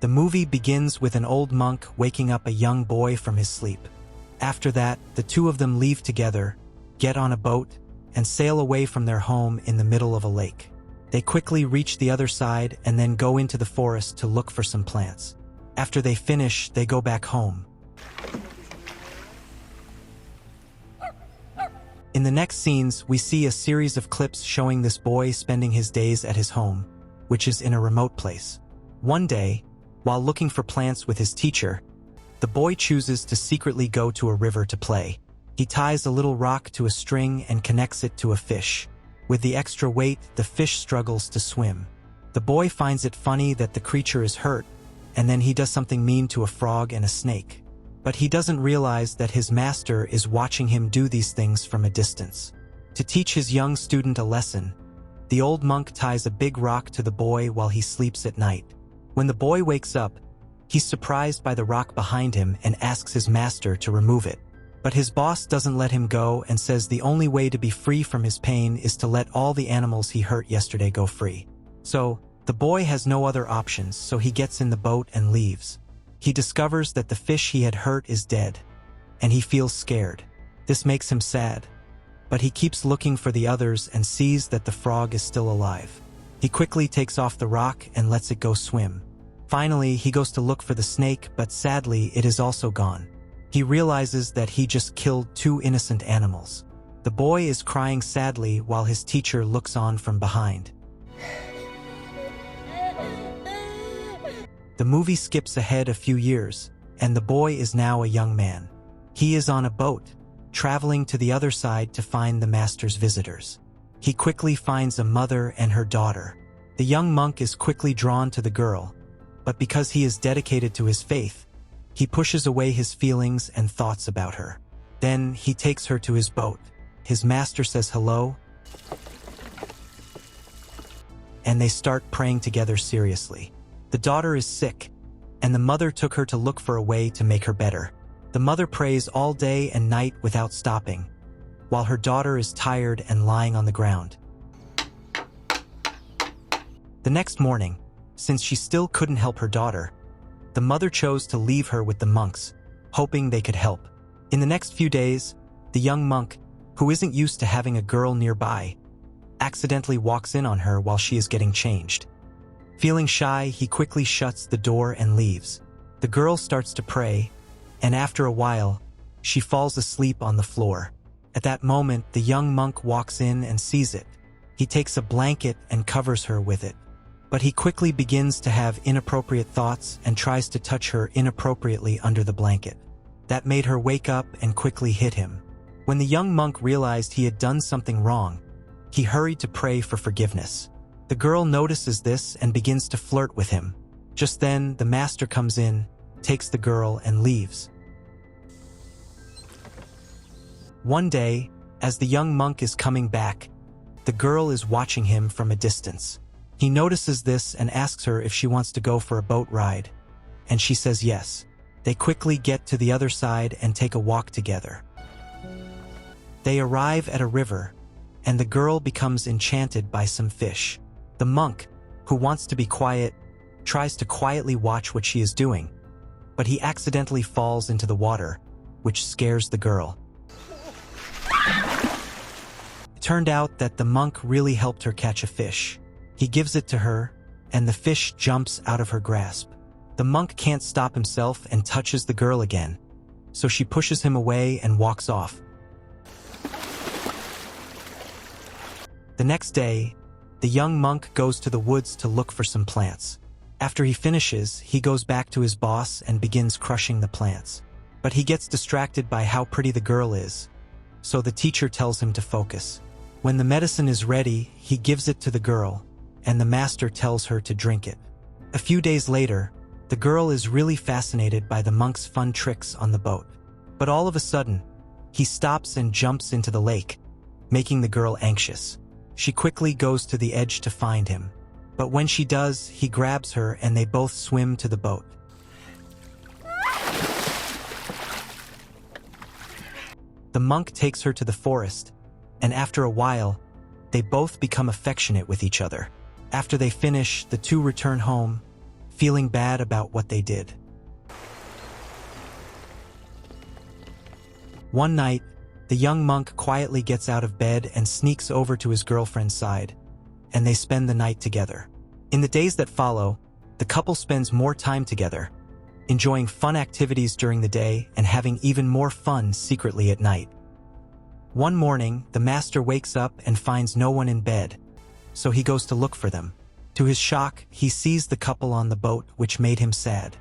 The movie begins with an old monk waking up a young boy from his sleep. After that, the two of them leave together, get on a boat, and sail away from their home in the middle of a lake. They quickly reach the other side and then go into the forest to look for some plants. After they finish, they go back home. In the next scenes, we see a series of clips showing this boy spending his days at his home, which is in a remote place. One day, while looking for plants with his teacher, the boy chooses to secretly go to a river to play. He ties a little rock to a string and connects it to a fish. With the extra weight, the fish struggles to swim. The boy finds it funny that the creature is hurt, and then he does something mean to a frog and a snake. But he doesn't realize that his master is watching him do these things from a distance. To teach his young student a lesson, the old monk ties a big rock to the boy while he sleeps at night. When the boy wakes up, he's surprised by the rock behind him and asks his master to remove it. But his boss doesn't let him go and says the only way to be free from his pain is to let all the animals he hurt yesterday go free. So, the boy has no other options, so he gets in the boat and leaves. He discovers that the fish he had hurt is dead, and he feels scared. This makes him sad, but he keeps looking for the others and sees that the frog is still alive. He quickly takes off the rock and lets it go swim. Finally, he goes to look for the snake, but sadly, it is also gone. He realizes that he just killed two innocent animals. The boy is crying sadly while his teacher looks on from behind. The movie skips ahead a few years, and the boy is now a young man. He is on a boat, traveling to the other side to find the master's visitors. He quickly finds a mother and her daughter. The young monk is quickly drawn to the girl, but because he is dedicated to his faith, he pushes away his feelings and thoughts about her. Then he takes her to his boat. His master says hello, and they start praying together seriously. The daughter is sick, and the mother took her to look for a way to make her better. The mother prays all day and night without stopping, while her daughter is tired and lying on the ground. The next morning, since she still couldn't help her daughter, the mother chose to leave her with the monks, hoping they could help. In the next few days, the young monk, who isn't used to having a girl nearby, accidentally walks in on her while she is getting changed. Feeling shy, he quickly shuts the door and leaves. The girl starts to pray, and after a while, she falls asleep on the floor. At that moment, the young monk walks in and sees it. He takes a blanket and covers her with it. But he quickly begins to have inappropriate thoughts and tries to touch her inappropriately under the blanket. That made her wake up and quickly hit him. When the young monk realized he had done something wrong, he hurried to pray for forgiveness. The girl notices this and begins to flirt with him. Just then, the master comes in, takes the girl, and leaves. One day, as the young monk is coming back, the girl is watching him from a distance. He notices this and asks her if she wants to go for a boat ride, and she says yes. They quickly get to the other side and take a walk together. They arrive at a river, and the girl becomes enchanted by some fish. The monk, who wants to be quiet, tries to quietly watch what she is doing, but he accidentally falls into the water, which scares the girl. It turned out that the monk really helped her catch a fish. He gives it to her, and the fish jumps out of her grasp. The monk can't stop himself and touches the girl again, so she pushes him away and walks off. The next day, the young monk goes to the woods to look for some plants. After he finishes, he goes back to his boss and begins crushing the plants. But he gets distracted by how pretty the girl is, so the teacher tells him to focus. When the medicine is ready, he gives it to the girl, and the master tells her to drink it. A few days later, the girl is really fascinated by the monk's fun tricks on the boat. But all of a sudden, he stops and jumps into the lake, making the girl anxious. She quickly goes to the edge to find him. But when she does, he grabs her and they both swim to the boat. The monk takes her to the forest, and after a while, they both become affectionate with each other. After they finish, the two return home, feeling bad about what they did. One night, the young monk quietly gets out of bed and sneaks over to his girlfriend's side, and they spend the night together. In the days that follow, the couple spends more time together, enjoying fun activities during the day and having even more fun secretly at night. One morning, the master wakes up and finds no one in bed, so he goes to look for them. To his shock, he sees the couple on the boat, which made him sad.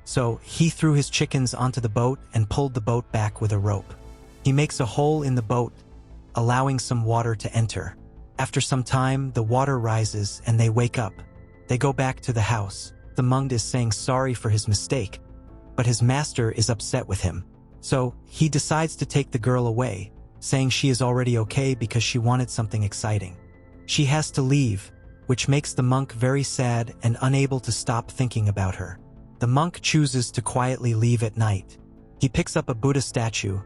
So, he threw his chickens onto the boat and pulled the boat back with a rope. He makes a hole in the boat, allowing some water to enter. After some time, the water rises and they wake up. They go back to the house. The monk is saying sorry for his mistake, but his master is upset with him. So, he decides to take the girl away, saying she is already okay because she wanted something exciting. She has to leave, which makes the monk very sad and unable to stop thinking about her. The monk chooses to quietly leave at night. He picks up a Buddha statue,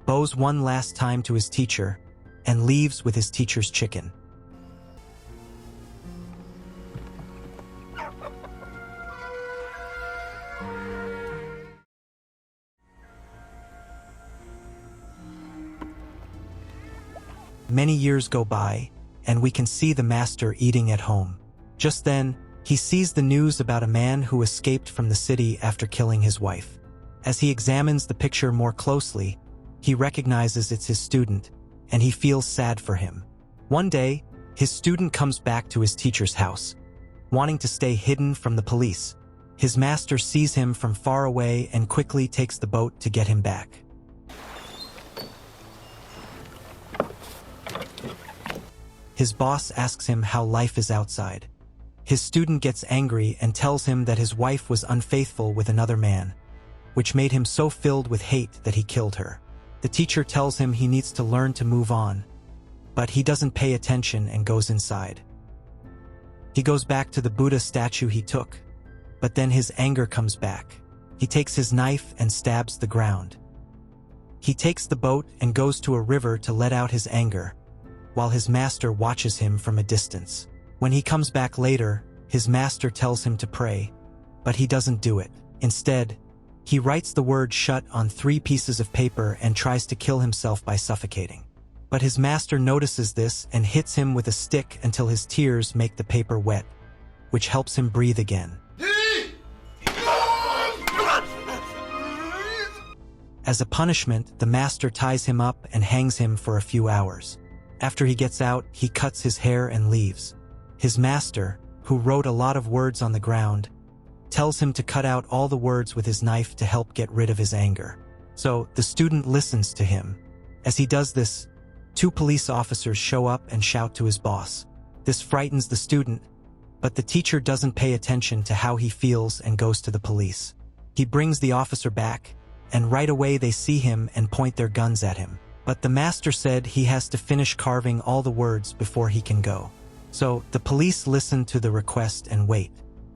bows one last time to his teacher, and leaves with his teacher's chicken. Many years go by, and we can see the master eating at home. Just then, he sees the news about a man who escaped from the city after killing his wife. As he examines the picture more closely, he recognizes it's his student, and he feels sad for him. One day, his student comes back to his teacher's house, wanting to stay hidden from the police. His master sees him from far away and quickly takes the boat to get him back. His boss asks him how life is outside. His student gets angry and tells him that his wife was unfaithful with another man, which made him so filled with hate that he killed her. The teacher tells him he needs to learn to move on, but he doesn't pay attention and goes inside. He goes back to the Buddha statue he took, but then his anger comes back. He takes his knife and stabs the ground. He takes the boat and goes to a river to let out his anger, while his master watches him from a distance. When he comes back later, his master tells him to pray, but he doesn't do it. Instead, he writes the word "shut" on 3 pieces of paper and tries to kill himself by suffocating. But his master notices this and hits him with a stick until his tears make the paper wet, which helps him breathe again. As a punishment, the master ties him up and hangs him for a few hours. After he gets out, he cuts his hair and leaves. His master, who wrote a lot of words on the ground, tells him to cut out all the words with his knife to help get rid of his anger. So, the student listens to him. As he does this, 2 police officers show up and shout to his boss. This frightens the student, but the teacher doesn't pay attention to how he feels and goes to the police. He brings the officer back, and right away they see him and point their guns at him. But the master said he has to finish carving all the words before he can go. So, the police listen to the request and wait.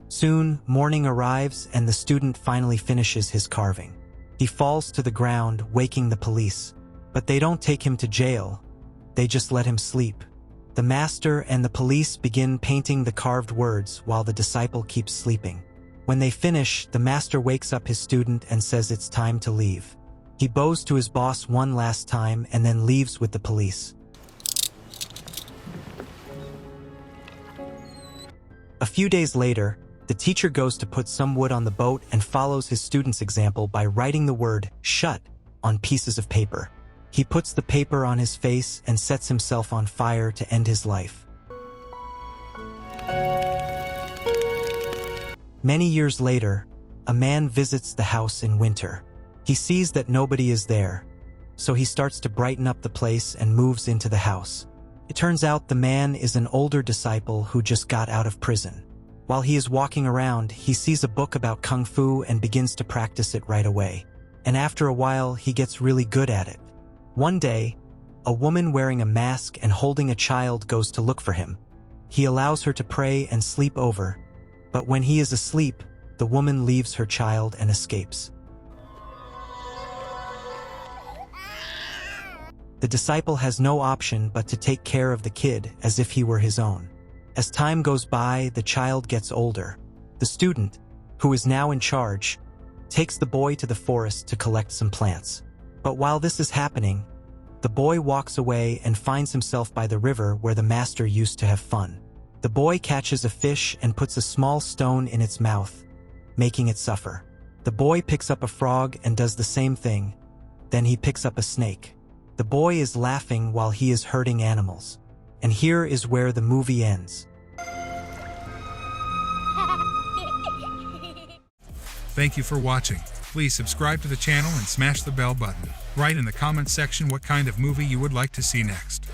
Soon, morning arrives and the student finally finishes his carving. He falls to the ground, waking the police. But they don't take him to jail. They just let him sleep. The master and the police begin painting the carved words while the disciple keeps sleeping. When they finish, the master wakes up his student and says it's time to leave. He bows to his boss one last time and then leaves with the police. A few days later, the teacher goes to put some wood on the boat and follows his student's example by writing the word "shut" on pieces of paper. He puts the paper on his face and sets himself on fire to end his life. Many years later, a man visits the house in winter. He sees that nobody is there, so he starts to brighten up the place and moves into the house. It turns out the man is an older disciple who just got out of prison. While he is walking around, he sees a book about Kung Fu and begins to practice it right away. And after a while, he gets really good at it. One day, a woman wearing a mask and holding a child goes to look for him. He allows her to pray and sleep over, but when he is asleep, the woman leaves her child and escapes. The disciple has no option but to take care of the kid as if he were his own. As time goes by, the child gets older. The student, who is now in charge, takes the boy to the forest to collect some plants. But while this is happening, the boy walks away and finds himself by the river where the master used to have fun. The boy catches a fish and puts a small stone in its mouth, making it suffer. The boy picks up a frog and does the same thing. Then he picks up a snake. The boy is laughing while he is hurting animals. And here is where the movie ends. Thank you for watching. Please subscribe to the channel and smash the bell button. Write in the comments section what kind of movie you would like to see next.